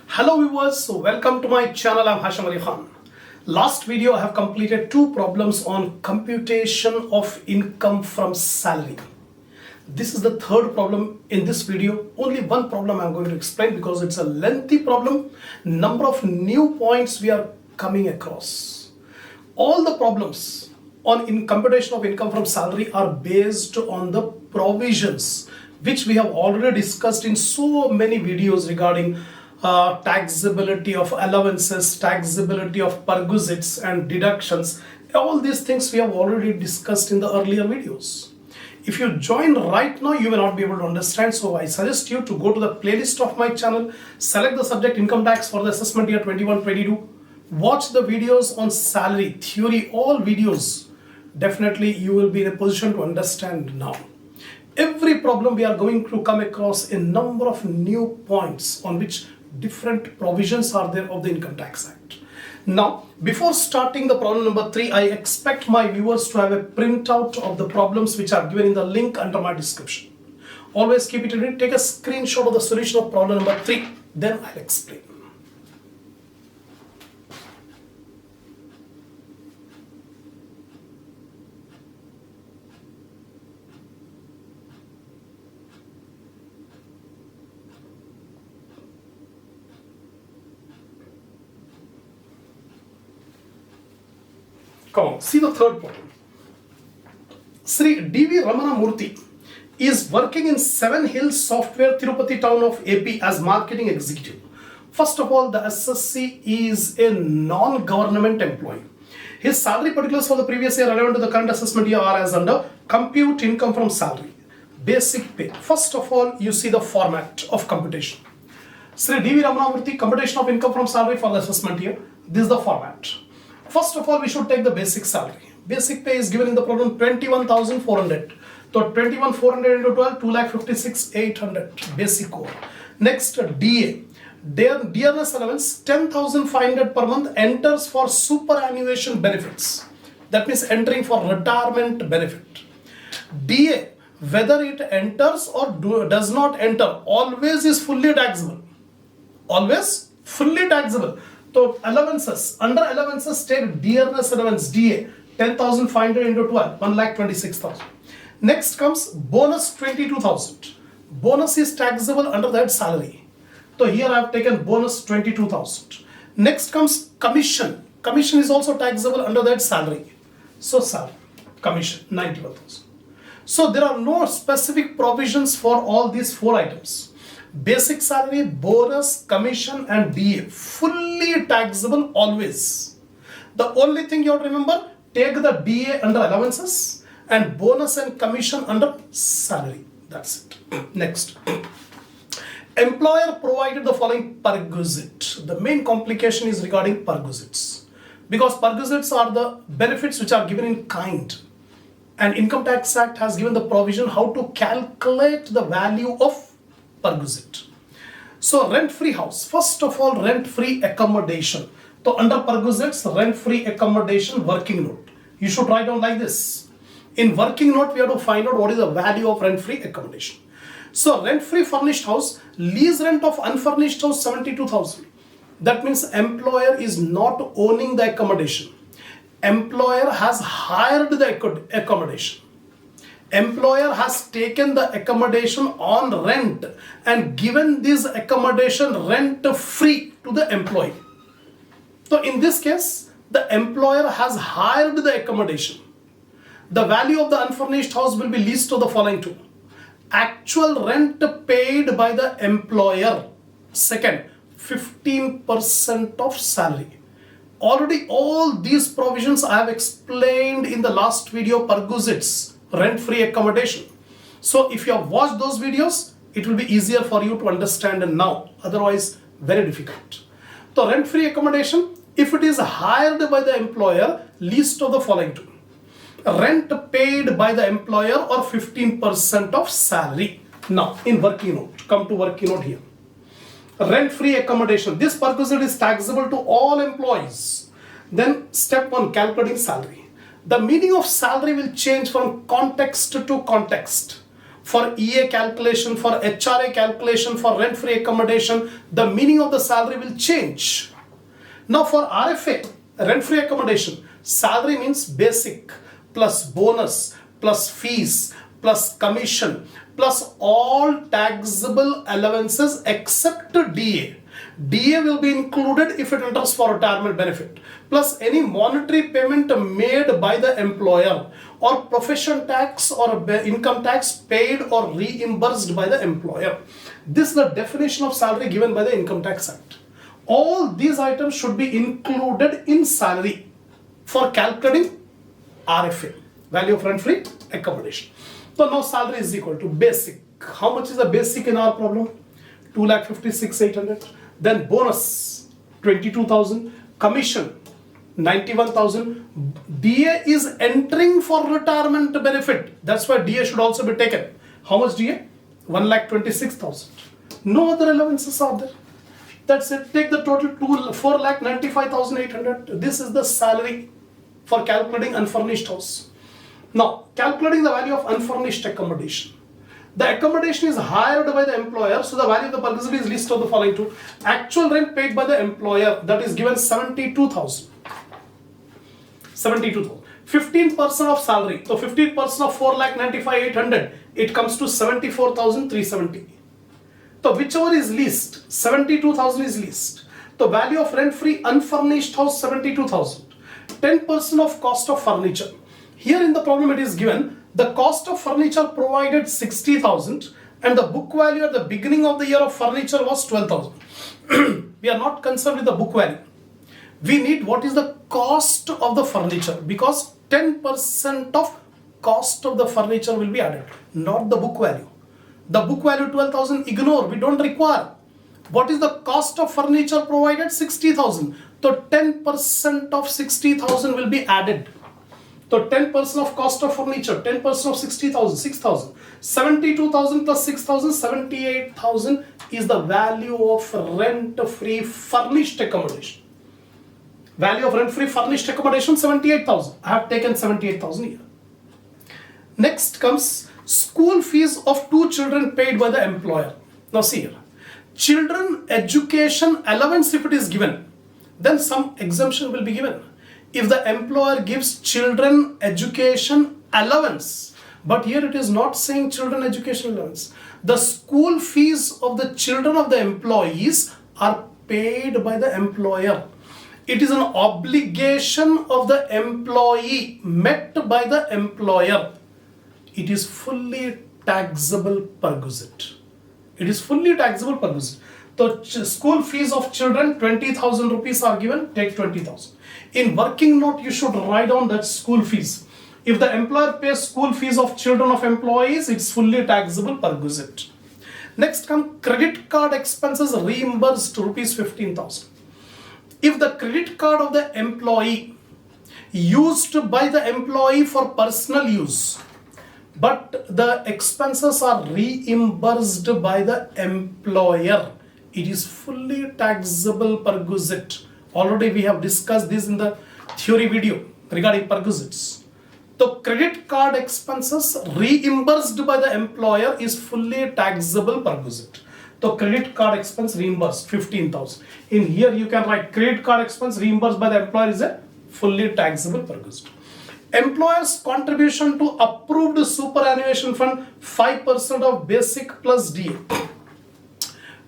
Hello viewers, welcome to my channel. I'm Hasham. Last video I have completed two problems on computation of income from salary. This is the third problem in this video. Only one problem I'm going to explain because it's a lengthy problem. Number of new points we are coming across. All the problems on computation of income from salary are based on the provisions which we have already discussed in so many videos regarding taxability of allowances, taxability of perquisites and deductions. All these things we have already discussed in the earlier videos. If you join right now, you may not be able to understand. So I suggest you to go to the playlist of my channel, select the subject income tax for the assessment year 21-22. Watch the videos on salary, theory, all videos. Definitely you will be in a position to understand now. Every problem we are going to come across a number of new points on which different provisions are there of the Income Tax Act. Now, before starting the problem number 3, I expect my viewers to have a printout of the problems which are given in the link under my description. Always keep it ready. Take a screenshot of the solution of problem number 3. Then I'll explain. Come on, see the third problem. Sri D.V. Ramana Murthy is working in Seven Hills Software, Tirupati town of AP as marketing executive. First of all, the SSC is a non-government employee. His salary particulars for the previous year relevant to the current assessment year are as under compute income from salary, basic pay. First of all, you see the format of computation. Sri D.V. Ramana Murthy, computation of income from salary for the assessment year. This is the format. First of all, we should take the basic salary. Basic pay is given in the problem 21,400. So 21,400 into 12, 2,56,800 basic core. Next, DA. Dearness allowance 10,500 per month enters for superannuation benefits. That means entering for retirement benefit. DA, whether it enters or does not enter, always is fully taxable. Always fully taxable. So allowances, under allowances take dearness allowance DA 10,500 into 12, 1,26,000. Next comes bonus 22,000. Bonus is taxable under that salary. So here I have taken bonus 22,000. Next comes commission. Commission is also taxable under that salary. So salary, commission 91,000. So there are no specific provisions for all these four items. Basic salary, bonus, commission and DA, fully taxable always. The only thing you have to remember, take the DA under allowances and bonus and commission under salary. That's it. Next. Employer provided the following perquisite. The main complication is regarding perquisites. Because perquisites are the benefits which are given in kind. And Income Tax Act has given the provision how to calculate the value of perquisite. So rent-free house. First of all, rent-free accommodation. So under perquisites, rent-free accommodation working note. You should write down like this. In working note, we have to find out what is the value of rent-free accommodation. So rent-free furnished house, lease rent of unfurnished house 72,000. That means employer is not owning the accommodation. Employer has hired the accommodation. Employer has taken the accommodation on rent and given this accommodation rent free to the employee. So in this case, the employer has hired the accommodation. The value of the unfurnished house will be leased to the following two. Actual rent paid by the employer. Second, 15% of salary. Already all these provisions I have explained in the last video, perquisites, rent-free accommodation. So if you have watched those videos, it will be easier for you to understand now. Otherwise, very difficult. So rent-free accommodation, if it is hired by the employer, leased of the following two. Rent paid by the employer or 15% of salary. Now, in working note, come to working note here. Rent-free accommodation. This perquisite is taxable to all employees. Then step 1, calculating salary. The meaning of salary will change from context to context. for EA calculation, for HRA calculation, for rent-free accommodation, the meaning of the salary will change. Now for RFA, rent-free accommodation, salary means basic plus bonus plus fees plus commission plus all taxable allowances except DA. DA will be included if it enters for retirement benefit, plus any monetary payment made by the employer or profession tax or income tax paid or reimbursed by the employer. This is the definition of salary given by the Income Tax Act. All these items should be included in salary for calculating RFA, value of rent-free accommodation. So now salary is equal to basic. How much is the basic in our problem? 2,56,800. Then bonus 22,000, commission 91,000. DA is entering for retirement benefit. That's why DA should also be taken. How much DA? 1,26,000. No other allowances are there. That's it. Take the total 4,95,800. This is the salary for calculating unfurnished house. Now, calculating the value of unfurnished accommodation. The accommodation is hired by the employer, so the value of the perquisite is listed of the following two. Actual rent paid by the employer, that is given 72,000. 72,000. 15% of salary. So 15% of 4,95,800, it comes to 74,370. So whichever is least, 72,000 is least. The value of rent-free unfurnished house, 72,000. 10% of cost of furniture. Here in the problem it is given the cost of furniture provided 60,000 and the book value at the beginning of the year of furniture was 12,000. We are not concerned with the book value. We need what is the cost of the furniture, because 10% of cost of the furniture will be added, not the book value. The book value 12,000 ignore, we don't require. What is the cost of furniture provided? 60,000. So 10% of 60,000 will be added. So 10% of cost of furniture, 10% of 60,000, 6,000. 72,000 plus 6,000, 78,000 is the value of rent-free furnished accommodation. Value of rent-free furnished accommodation, 78,000. I have taken 78,000 here. Next comes school fees of 2 children paid by the employer. Now see here. Children education allowance, if it is given, then some exemption will be given. If the employer gives children education allowance, but here it is not saying children education allowance. The school fees of the children of the employees are paid by the employer. It is an obligation of the employee met by the employer. It is fully taxable perquisite. It is fully taxable perquisite. The school fees of children, 20,000 rupees are given, take 20,000. In working note, you should write down that school fees. If the employer pays school fees of children of employees, it's fully taxable perquisite. Next come credit card expenses reimbursed rupees 15,000. If the credit card of the employee used by the employee for personal use, but the expenses are reimbursed by the employer, it is fully taxable perquisite. Already we have discussed this in the theory video regarding perquisites. The credit card expenses reimbursed by the employer is fully taxable perquisite. The credit card expense reimbursed 15,000. In here you can write credit card expense reimbursed by the employer is a fully taxable perquisite. Employer's contribution to approved superannuation fund 5% of basic plus DA.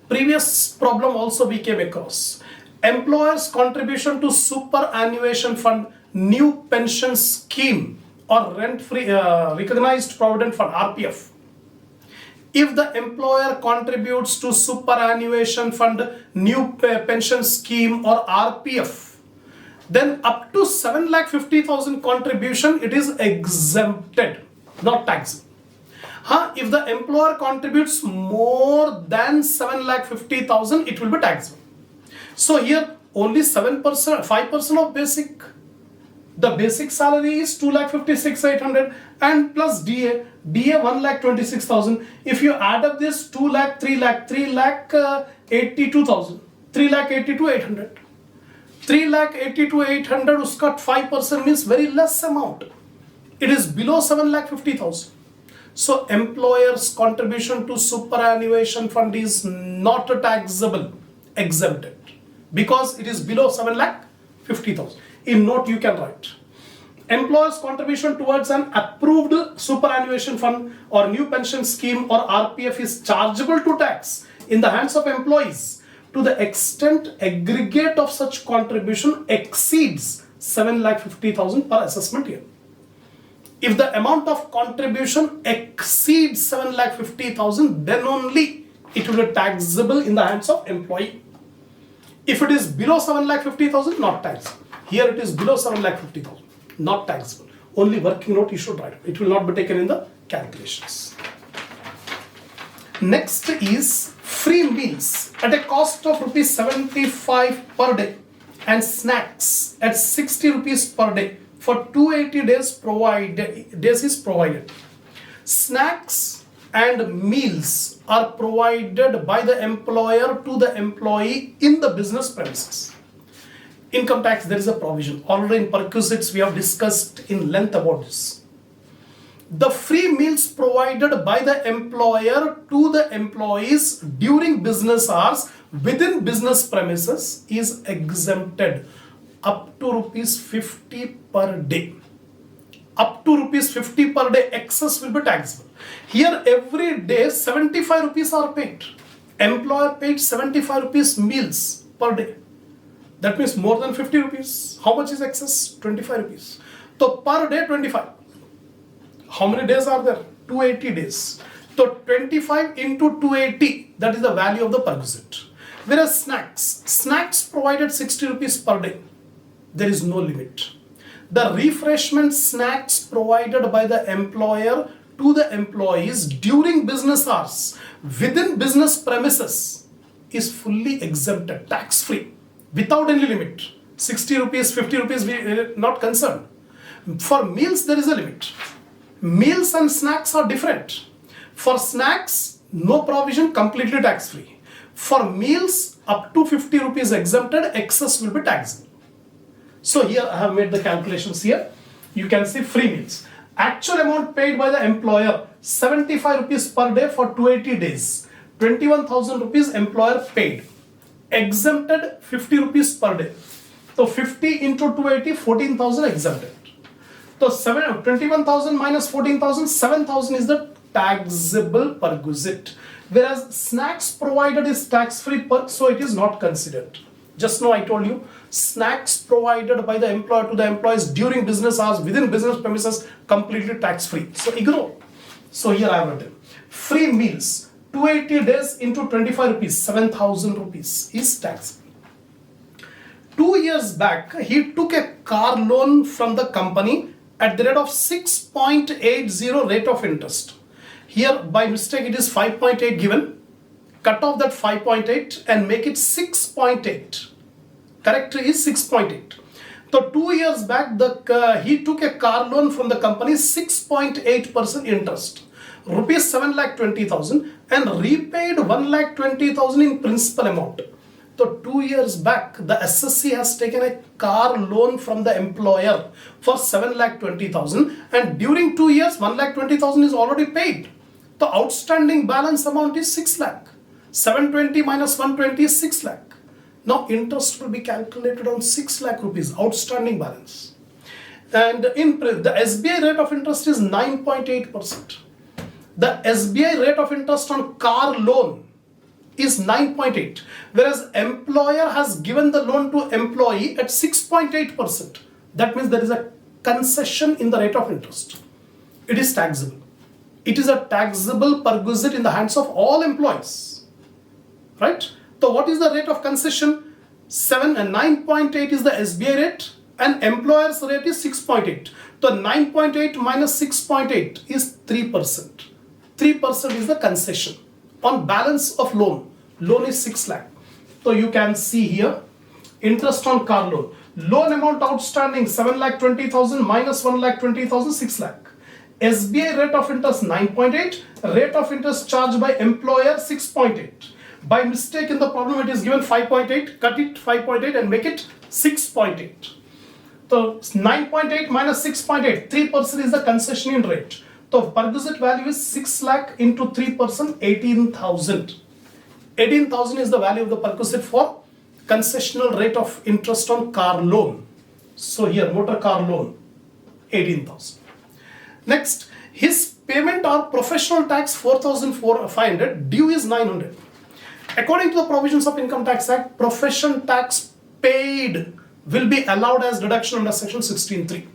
Previous problem also we came across. Employer's contribution to superannuation fund, new pension scheme or rent-free recognized provident fund RPF. If the employer contributes to superannuation fund, new pension scheme or RPF, then up to 7,50,000 contribution, it is exempted, not taxable. If the employer contributes more than 7,50,000, it will be taxable. So here only 7%, 5% of basic. The basic salary is 2,56,800 and plus DA 1,26,000. If you add up this 2 lakh, 3 lakh, 3,82,000, 3,82,800. 3,82,800 uska 5% means very less amount. It is below 7,50,000. So employer's contribution to superannuation fund is not taxable, exempted, because it is below 7,50,000. In note you can write, employer's contribution towards an approved superannuation fund or new pension scheme or RPF is chargeable to tax in the hands of employees to the extent aggregate of such contribution exceeds 7,50,000 per assessment year. If the amount of contribution exceeds 7,50,000, then only it will be taxable in the hands of employee. If it is below 7,50,000, not taxable. Here it is below 7,50,000, not taxable. Only working note you should write. It will not be taken in the calculations. Next is free meals at a cost of rupees 75 per day and snacks at 60 rupees per day for 280 days is provided. Snacks and meals are provided by the employer to the employee in the business premises. Income tax, there is a provision. Already in perquisites we have discussed in length about this. The free meals provided by the employer to the employees during business hours within business premises is exempted up to rupees 50 per day. Up to rupees 50 per day, excess will be taxable. Here every day 75 rupees are paid. Employer paid 75 rupees meals per day. That means more than 50 rupees. How much is excess? 25 rupees. So per day 25. How many days are there? 280 days. So 25 into 280, that is the value of the perquisite. Whereas snacks provided 60 rupees per day. There is no limit. The refreshment snacks provided by the employer to the employees during business hours within business premises is fully exempted, tax free, without any limit. 60 rupees, 50 rupees, we are not concerned. For meals, there is a limit. Meals and snacks are different. For snacks, no provision, completely tax free. For meals, up to 50 rupees exempted, excess will be taxable. So here I have made the calculations here. You can see free meals. Actual amount paid by the employer, 75 rupees per day for 280 days. 21,000 rupees employer paid. Exempted 50 rupees per day. So 50 into 280, 14,000 exempted. So 21,000 minus 14,000, 7,000 is the taxable perquisite. Whereas snacks provided is tax-free perk, so it is not considered. Just now I told you, snacks provided by the employer to the employees during business hours within business premises completely tax-free. So ignore. So here I have written, free meals, 280 days into 25 rupees, 7,000 rupees is taxable. 2 years back, he took a car loan from the company at the rate of 6.80 rate of interest. Here by mistake it is 5.8 given. Cut off that 5.8 and make it 6.8. Correct is 6.8. So 2 years back he took a car loan from the company 6.8% interest. Rupees 7,20,000 and repaid 1,20,000 in principal amount. So 2 years back, the SSC has taken a car loan from the employer for 7,20,000 and during 2 years, 1,20,000 is already paid. The outstanding balance amount is 6 lakh. 720 minus 120 is 6 lakh. Now interest will be calculated on 6 lakh rupees outstanding balance. And the SBI rate of interest is 9.8%. The SBI rate of interest on car loan is 9.8, whereas employer has given the loan to employee at 6.8%. That means there is a concession in the rate of interest. It is taxable. It is a taxable perquisite in the hands of all employees. Right? So what is the rate of concession? 7 and 9.8 is the SBI rate and employer's rate is 6.8. So 9.8 minus 6.8 is 3%. 3% is the concession on balance of loan. Loan is 6 lakh. So you can see here interest on car loan. Loan amount outstanding 7,20,000 minus 1,20,000, 6 lakh. SBI rate of interest 9.8. Rate of interest charged by employer 6.8. By mistake in the problem it is given 5.8. Cut it 5.8 and make it 6.8. So 9.8 minus 6.8. 3% is the concession in rate. So perquisite value is 6 lakh into 3%, 18,000. 18,000 is the value of the perquisite for concessional rate of interest on car loan. So here motor car loan, 18,000. Next, his payment or professional tax 4,500, due is 900. According to the provisions of Income Tax Act, profession tax paid will be allowed as deduction under section 16(3).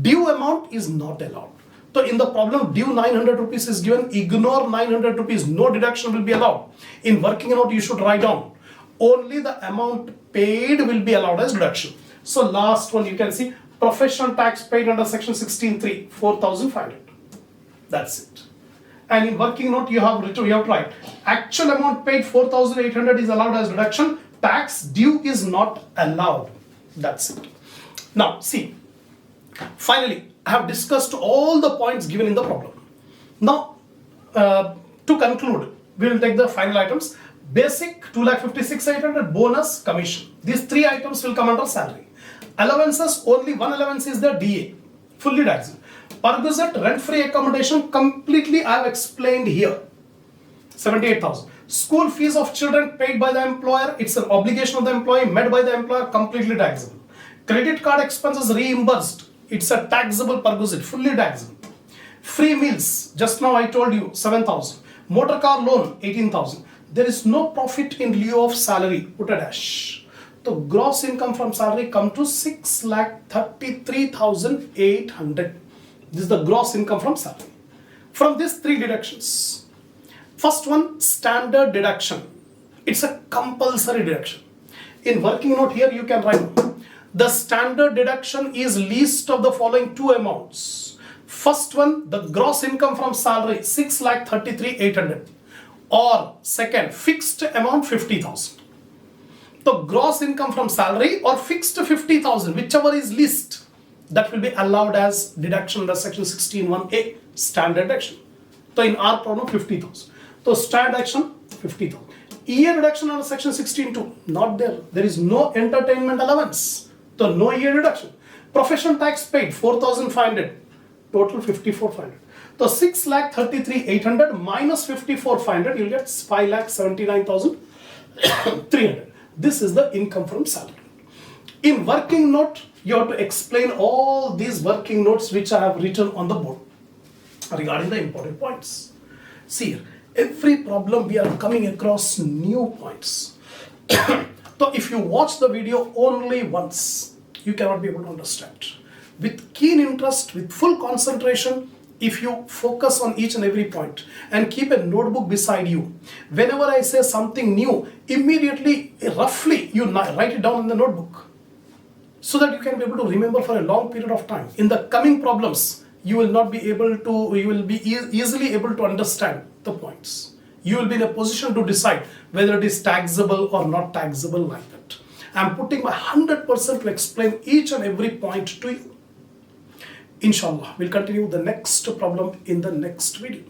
Due amount is not allowed. So in the problem, due 900 rupees is given, ignore 900 rupees, no deduction will be allowed. In working note, you should write down, only the amount paid will be allowed as deduction. So last one you can see, professional tax paid under section 16(3), 4,500. That's it. And in working note, you have to write, actual amount paid 4,800 is allowed as deduction, tax due is not allowed. That's it. Now see, finally, I have discussed all the points given in the problem. Now, to conclude, we will take the final items. Basic 2,56,800, bonus, commission. These three items will come under salary. Allowances, only one allowance is the DA, fully taxable. Perquisite, rent-free accommodation, completely I have explained here, 78,000. School fees of children paid by the employer, it's an obligation of the employee, met by the employer, completely taxable. Credit card expenses reimbursed, it's a taxable perquisite, fully taxable. Free meals, just now I told you, 7,000. Motor car loan, 18,000. There is no profit in lieu of salary, put a dash. The gross income from salary come to 6,33,800. This is the gross income from salary. From these three deductions, first one, standard deduction. It's a compulsory deduction. In working note here, you can write, the standard deduction is least of the following two amounts. First one, the gross income from salary, 6,33,800. Or second, fixed amount, 50,000. The gross income from salary or fixed 50,000, whichever is least, that will be allowed as deduction under section 16(1)(a), standard deduction. So in our problem, 50,000. So standard deduction, 50,000. Year deduction under section 16(2), not there. There is no entertainment allowance. So no year deduction. Profession tax paid, 4,500. Total 54,500. So 6,33,800 minus 54,500, you'll get 5,79,300. This is the income from salary. In working note, you have to explain all these working notes which I have written on the board regarding the important points. See here, every problem we are coming across new points. So if you watch the video only once, you cannot be able to understand. With keen interest, with full concentration, if you focus on each and every point and keep a notebook beside you, whenever I say something new, immediately, roughly, you write it down in the notebook so that you can be able to remember for a long period of time. In the coming problems, you will not be able to, you will be easily able to understand the points. You will be in a position to decide whether it is taxable or not taxable like that. I am putting my 100% to explain each and every point to you. Inshallah, we'll continue the next problem in the next video.